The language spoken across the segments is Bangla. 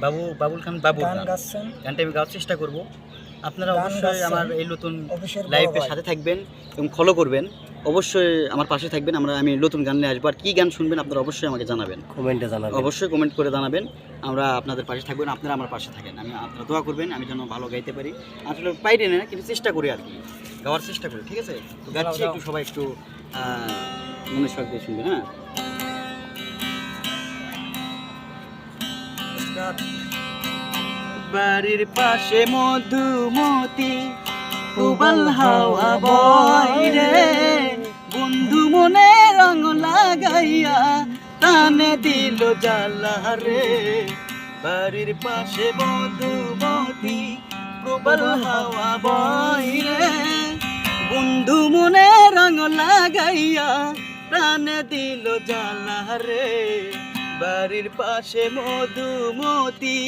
বাবুল খান বাবুর গান গান। গাচ্ছেন। গানটা আমি গাওয়ার চেষ্টা করব। আপনারা গান অবশ্যই গাচ্ছেন আমার এই নতুন অফিসের বড় লাইভের ভাই। সাথে থাকবেন এবং ফলো করবেন। অবশ্যই আমার পাশে থাকবেন। আমি নতুন গান নিয়ে আসবো। আর কী গান শুনবেন আপনারা অবশ্যই আমাকে জানাবেন, কমেন্টে জানাবেন। অবশ্যই কমেন্ট করে জানাবেন। আমরা আপনাদের পাশে থাকবেন, আপনারা আমার পাশে থাকেন। আপনারা দোয়া করবেন আমি যেন ভালো গাইতে পারি। আসলে পাইনি না, কিন্তু চেষ্টা করি আর কি, গাওয়ার চেষ্টা করি। ঠিক আছে, তো গাচ্ছি, একটু সবাই একটু মনে শখ দিয়ে শুনবেন। হ্যাঁ, বাড়ির পাশে মধুমতি প্রবাল হাওয়া বয় রে, বন্ধু মনে রং লাগাইয়া টানে দিল জ্বালা রে। বাড়ির পাশে মধুমতি প্রবাল হাওয়া বয় রে, বন্ধু মনে রং লাগাইয়া টানে দিল জ্বালা রে। বাড়ির পাশে মধুমতি,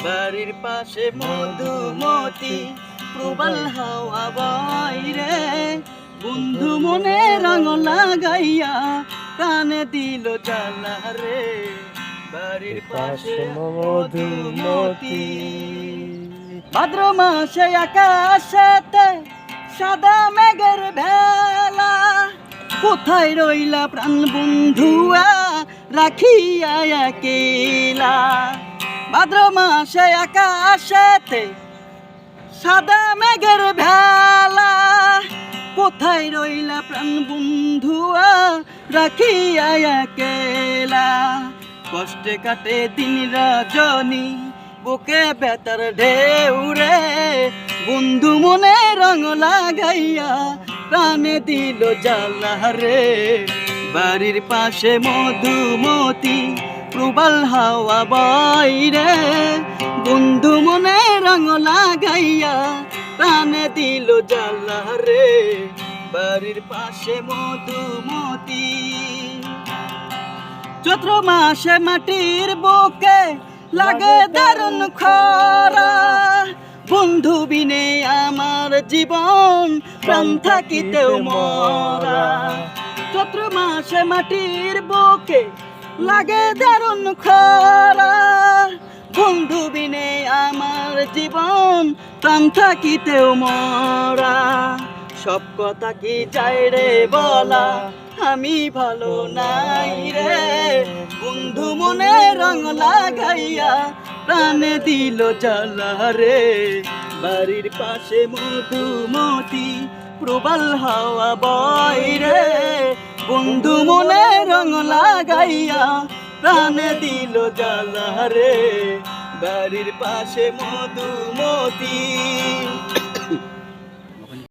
বাড়ির পাশে মধুমতি প্রবাল হাওয়া বয় রে, বন্ধু মনে রং লাগাইয়া কানে দিল জ্বালা রে। বাড়ির পাশে মধুমতি, ভাদ্র মাসে আকাশেতে সাদা মেঘের ভেলা, কোথায় রইলা প্রাণ বন্ধুয়া রাখিয়া একেলা। ভাদ্র মাসে আকাশেতে সাদা মেঘের ভেলা, কোথায় রইলা প্রাণ বন্ধুয়া রাখিয়া একেলা। কষ্টে কাটে দিন রজনী বুকে বেতার ঢেউ রে, বন্ধু মনে রং লাগাইয়া প্রাণে দিল জ্বালা রে। বাড়ির পাশে মধুমতি প্রবাল হাওয়া বয় রে, বন্ধু মনে রং লাগাইয়া প্রাণে দিল জ্বালা রে। বাড়ির পাশে মধুমতি, চৈত্র মাসে মাটির বুকে লাগে দারুণ খরা, বন্ধু বিনে আমার জীবন প্রাণ থাকিতেও মরা। চৈত্র মাসে মাটির বুকে লাগে দারুণ খরা, বন্ধু বিনে আমার জীবন প্রাণ থাকিতেও মরা। সব কথা কি চাই রে বলা, আমি ভালো নাই রে, বন্ধু মনে রং লাগাইয়া প্রাণে দিল জ্বালা রে। বাড়ির পাশে মধুমতি প্রবাল হাওয়া বয় রে, বন্ধু মনে রং লাগাইয়া প্রাণে দিল জ্বালা রে। বাড়ির পাশে মধুমতি।